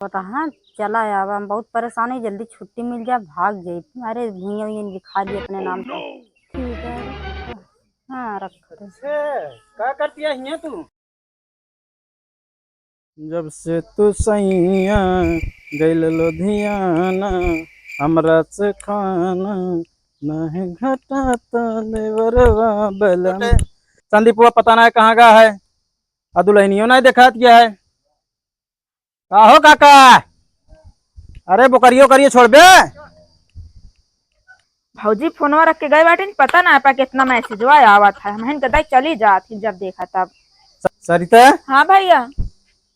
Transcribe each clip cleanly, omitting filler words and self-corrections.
पता हाँ। चला यार, हम बहुत परेशान है, जल्दी छुट्टी मिल जाए भाग जाए। अरे भुइयां वुइयां लिखा दी अपने नाम पे। ठीक है। हाँ रख दो। क्या करती है यहाँ तू? जब से तू सैया गइल लुधियाना, हमरा से खाना नहीं घटा तो लेवरवा बलम। संदीपुआ पता नहीं कहाँ का है, अदुलहनियों नहीं देखा क्या है। का हो काका? अरे बुकरियो करिए छोड़ बे। भौजी फोनवा रख के गए बाटे, पता ना पा कितना मैसेज आया हुआ था। हम कदा चली जाती जब देखा तब। सरिता हाँ भैया।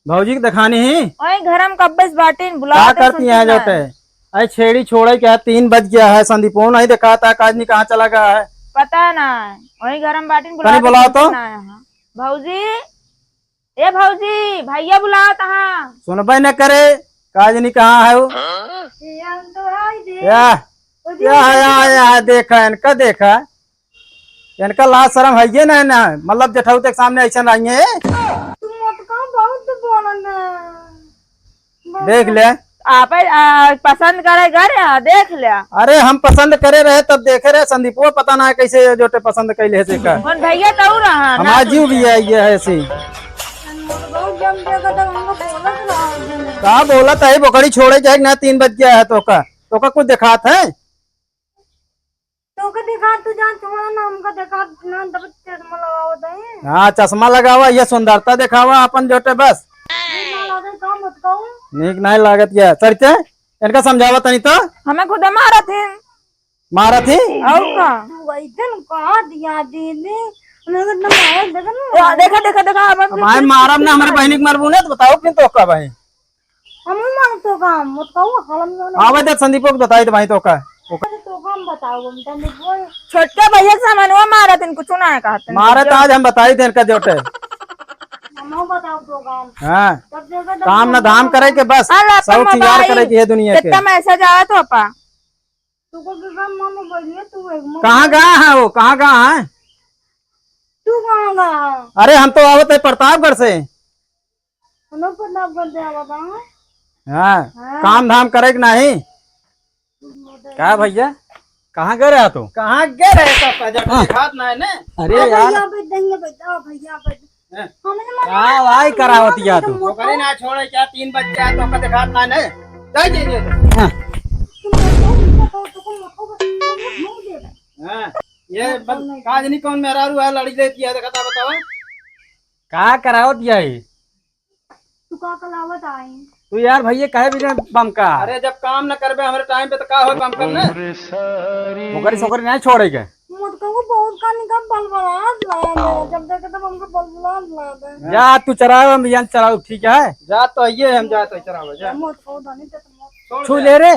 भौजी की दिखानी ही ओए घर में कब्बस बाटे बुला क्या करती है जोटे? अरे छेड़ी छोड़े क्या, 3 बज गया है। संदीपो नहीं देखा था, काजनी कहाँ चला गया है पता ना। वही घर में बाटे कहीं बुलाओ तो। भौजी, ए भौजी, भैया बुलाओ तहाँ। सुनबे न करे, काजनी कहाँ है वो? या देखा इनका, देखा इनका लाज शर्म है ये ना मतलब जेठाऊ के सामने ऐसा नहीं है। देख ले आप पसंद करे घर देख लिया। अरे हम पसंद करे रहे तब देखे रहे। संदीपो पता ना है कैसे जोटे पसंद कैले है देखा। भैया तो रहा हमारा जीव भी है ये है ऐसी। कहा बोला था बोकड़ी छोड़े जाए ना, 3 बज गया है। तो का कुछ दिखात है तो का देखा तू जान, तुम्हारा नाम का देखा ना, तब चश्मा लगाओ दे। हाँ चश्मा लगावा, ये सुंदरता दिखावा अपन जोटे बस। काम मत कहूं। नीक नहीं लागत या सरते इनका समझावा तनी तो। हमें खुद मारा थे। मारा थी और का वैसे कहा दिया दीदी, मैं ना मार देखा देखा देखा देखा भाई मारब ना, हमारी बहनी को मरबू ने तो बताओ फिर तो का भाई। हम मार तो काम मत कहूं। हलम हाँ भाई संदीप को बताई तो भाई तो का तो काम बताओ। हम तने बोल छोटके भैया के सामान मारा थे, कुछ ना कहा था। मारे तो आज हम बताई थे इनका जोटे। हम बताओ तो काम। हाँ तब देखा तब काम ना धाम करे के बस, सब तैयार करे के है दुनिया के। कितना मैसेज आया था अपा। तू को काम मामा बोलिए तू एक कहाँ गया है वो, कहाँ गया है? तू कहां गया? अरे हम तो आवत है प्रतापगढ़ से। हम प्रतापगढ़ से आवा था। हाँ काम धाम करे के नहीं। क्या भैया कहाँ गए रहे तो? कहाँ गए रहे दिखात ना है ने? अरे यार भैया बैठ देंगे, बैठा भैया बैठ। हमने क्या भाई करावती या तू? बोकड़ी ना छोड़े क्या, 3 बज गया तो का दिखात ना है। जाई जाइए। हाँ ये काजनी कौन मेहरारू है, लड़ी लेती है देखा बताओ। क्या करावत या है? तू का कलावत आई। तू यार भैया कहे भी बम का। अरे जब काम न करबे हमारे टाइम पे तो का हो काम करने। बोकरी सोकरी नहीं छोड़े के। मत कहूं बहुत का निकल बलबला लाया मेरा, जब देखे तब हमको बलबला लाया। जा तू चराओ हम यहाँ चराओ ठीक है। जा तो ये हम जा तो चरावे जा। मत कहूं धनी ते मत छू ले रे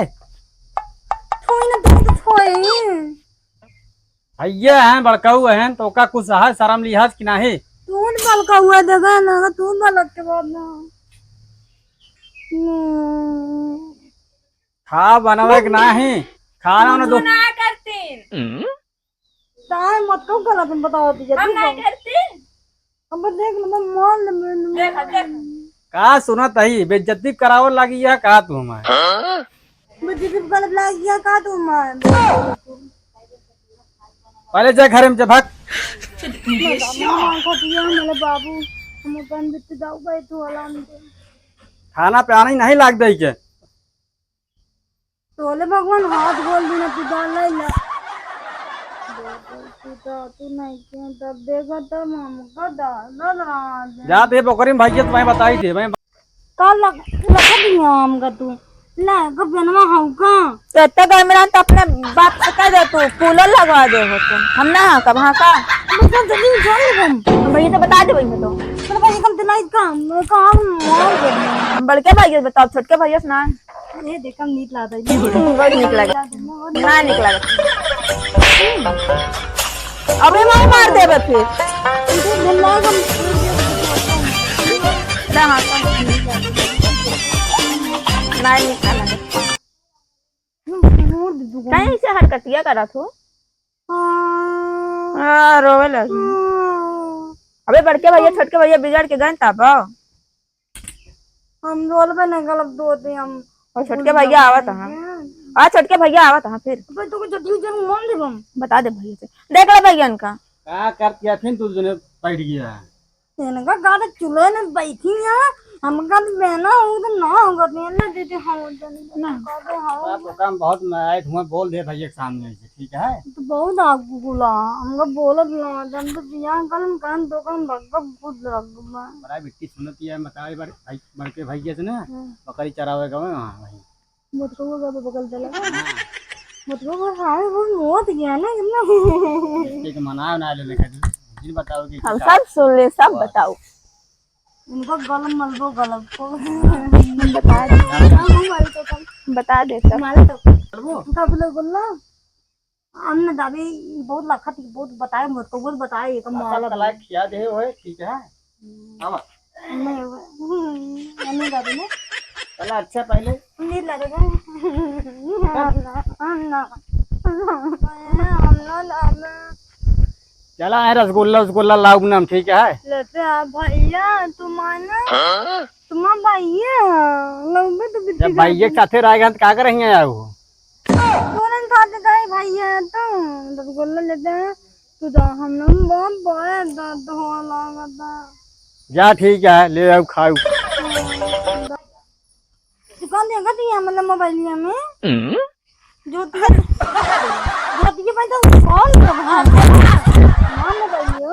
छोई ना तू तो छोई। भैया हैं बड़काऊ हैं तो का कुछ है शर्म लिहाज की नहीं। तू बल का हुआ देगा ना, तू बलक के बाद ना खा बनावे के नहीं, खाना ना दो। ना करती ताय मत कहूं गलत बताओ तुझे। हम नहीं करती। अब देख ले मान ले देखा देख का सुनत है बेइज्जती करावल लगी है का तू हमारे? मुझे भी गलत लग गया का तू मान। पहले जा घर में जा भाग। मां को दिया मेरे बाबू, हम अपन बित जाओ गए तू अलाम दे। खाना पे आना ही नहीं लाग दे के। तोले भगवान हाथ बोल देना तू डाल ले। तू नहीं क्यों तब देखा तब हमको डाल रहा जा दे बोकरी में भैया तुम्हें बताई दे मैं। कल लगा दिया हमका तू ले को बनवा होगा। तो इतना कैमरा तो अपने बाप से कह दे, तू कूलर लगवा दे हो तुम। हम ना कब हाँ का मतलब जल्दी चल हम भैया तो बता दे भैया तो। तेरे भाई कम दिलाई काम काम मार दे। हम बड़के भैया बताओ, छोटके भैया से ना। ये देख हम नीट लाता है बहुत निक लगे ना, निक लगे। अबे मार दे बे फिर। तू भुला हम ना हाँ ना निक लगे। कहीं से हरकतिया करा तू। रोवे लगी। अबे बड़के भैया छोटके भैया बिगड़ के गए तब। हम रोल पे नहीं गलत दोते हम। और छोटके भैया आवत हाँ। छोटके भैया आवत हाँ फिर भाई तो जल्दी जल्दी मान दे हम। बता दे भैया से, देख ले भैया इनका। क्या कर किया फिर तू जो बैठ गया है? इनका गाता चूल्हे में बैठी है हम का बहना हो तो ना होगा ना देते हम ना कहते हाँ तो काम बहुत आए धुआं बोल दे भैया के सामने से, ठीक है? तो बहुत आगू गुला हमका बोलत ना जब तो बियाह कलम कान तो कान भक्का खुद लग बड़ा बिट्टी सुनती है बताए भाई बड़के भैया से ना बकरी चरावे गए वहाँ वहीं। मुझको का बगल चला मुझको वो हाँ वो मौत गया ना कितना ठीक मना ना लेने का जिन बताओ कि हम सब सुन ले, सब बताओ। उनका गलम मलबो गलम को बता दे, बता दे सब। मारे तो सब लोग बोलना हमने दादी बहुत लखत बहुत बताए मुझको बहुत बताए ये माला कला खिया दे होए, ठीक है? अब नहीं दादी ने चला अच्छा पहले नहीं लगेगा हम चला है रसगुल्ला रसगुल्ला लाऊ नाम, ठीक है? लेते आ भैया तुम्हारा तुम्हारा भैया लंबे तो जब भैया के साथे रहेगा तो क्या करेंगे यार वो? कौन साथ गए भैया तो रसगुल्ला लेते हैं तो हम लोग बहुत बड़े दर्द हो लगा जा ठीक है ले आओ खाओ। दुकान देगा दिया मतलब मोबाइलिया में जो तुझे पैसा कॉल कर हाँ मोबाइलियो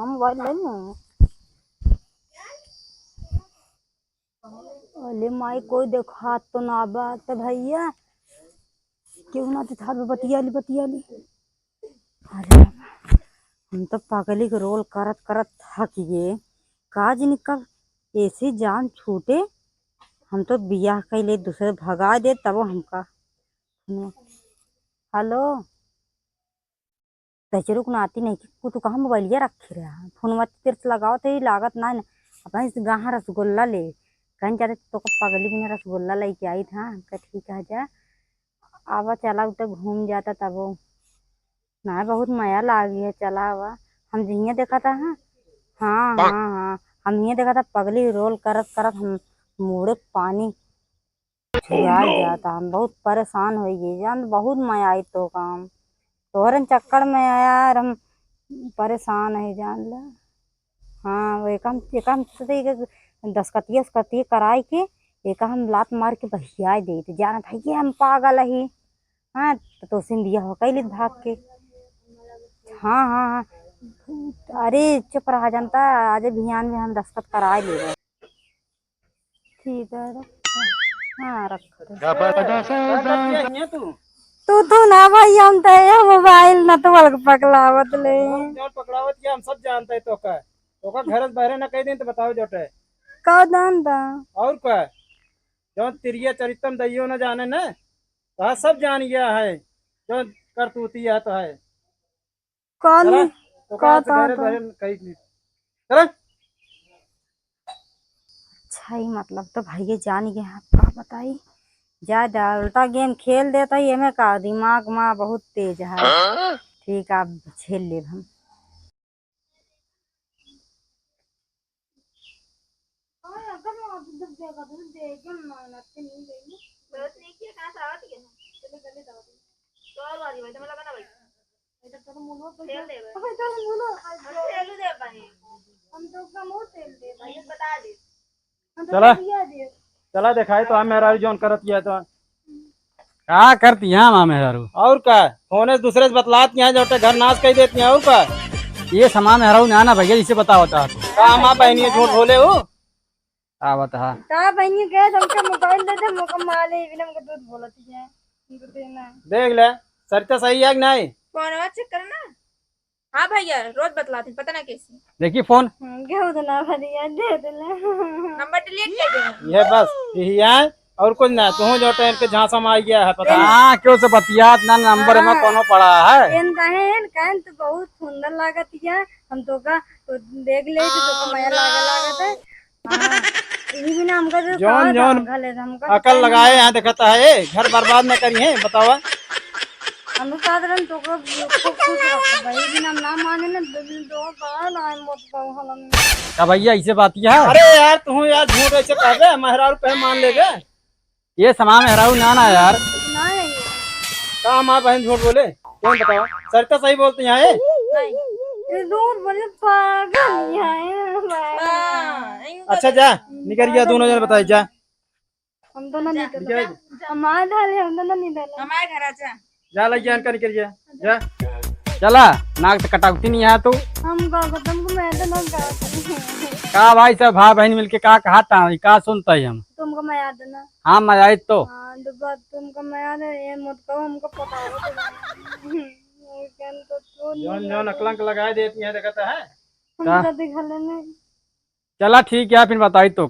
मोबाइल ले लो अरे माई कोई देखा तो ना बात भैया क्यों ना था बतिया ली अरे हम तो पागली के रोल करत करत थक गए काज निकल ऐसी जान छूटे हम तो बियाह कैले दूसरे भगा दे तब हमका हेलो तचरू को आती नहीं कि तू कहाँ मोबाइलिया रखे रहा फोन मत तेरे से लगाओ तो लागत ना अपने से गाँव रसगुल्ला ले कहीं जाते तो पगली भी रसगुल्ला लेके आई था का ठीक है जा आवा चला तो घूम जाता तब ना बहुत माया लागी है चला हुआ हम जिया देखा था हाँ हम ये देखा था पगली रोल करत करत हम मुड़े पानी छियाल जाता हम बहुत परेशान हो गए जान बहुत माया आई तो काम तोहरन चक्कर में आया और हम परेशान है जान ला हाँ वो एक दस्कतिया कराई के एक हम लात मार के बहिया दे जाना था कि हम पागल ही हाँ तो सिंधिया हो कैली भाग के हाँ अरे चुप रहा जनता आज भियान में हम दस्तखत करा ले रहे ठीक है हाँ रख तू ना भाई हम तो मोबाइल न तो पकड़ावत ले पकड़ावत क्या हम सब जानते हैं तो का घर बहरे ना कह दें तो बताओ जोटे का दान दा और क्या जो तिरिया चरितम दैयो न जाने न तो सब जान गया है जो करतूती है तो है कौन तो का घर बहरे कहीं चल अच्छा ही मतलब तो भाई जान गए आपका बताई ज्यादा उल्टा गेम खेल देता ही हमें का दिमाग माँ बहुत तेज है ठीक आप झेल ले हम चला चला दिखाए तो हम मेहरारू जोन करत किया तो क्या करती हैं माँ मेहरारू और क्या फोन से दूसरे से बतलाती हैं जो घर नाश कर देती हैं और क्या ये समान मेहरारू ना भैया जिसे बता होता का माँ बहनी झूठ बोले हो का बता का बहनी के हमके मोबाइल दे दे मोका माले बिना हमके दूध बोलती है उनको देना देख ले सरिता सही है कि नहीं फोन चेक करना हाँ भैया रोज बतलाती पता ना कैसी देखिए फोन क्यों तो ना भैया दे दे नंबर डिलीट कर देना ये बस यही है और कुछ ना तू जो ट्रेन के झांसा में आ गया है पता हाँ क्यों से बतियात ना नंबर में कोनो पड़ा है एन काहे तो बहुत सुंदर लागत है हम तो का तो देख ले तो माया लागत है हां यही बिना हमका जोन जोन हमका अकल लगाए यहाँ दिखाता है घर बर्बाद न करी है बतावा हम तो साधारण तो को खुश रखो भाई बिना ना माने ना दो बार ना मत पाओ हम क्या भैया ऐसे बात है? अरे यार तू यार झूठ ऐसे कर दे, मेहरारू पे मान ले गए। ये समा मेहरारू ना ना यार। ना है ये कहा माँ बहन झूठ बोले? कौन बताओ? सरिता सही बोलती है ये। ये दूर बोले पागल है अच्छा जा निकल गया, दोनों जन बताई जा। हम दोनों नहीं डाले हमारे डाले हम दोनों नहीं डाले हमारे घर आजा। जा लग गया, निकल गया जा। चला नाक से कटावती नहीं है तू। हम का तुमको मैं तो ना का का भाई सब भाई बहन मिलके का कहा था का सुनता है हम। तुमको मैं याद है ना हाँ मैं आई तो हाँ तो बात तुमको मैं याद है ये मत कहो हमको पता है तो जौन जौन अकलंक लगाए देती है देखता है। हम तो दिखा लेने चला ठीक है फिर बताई तो।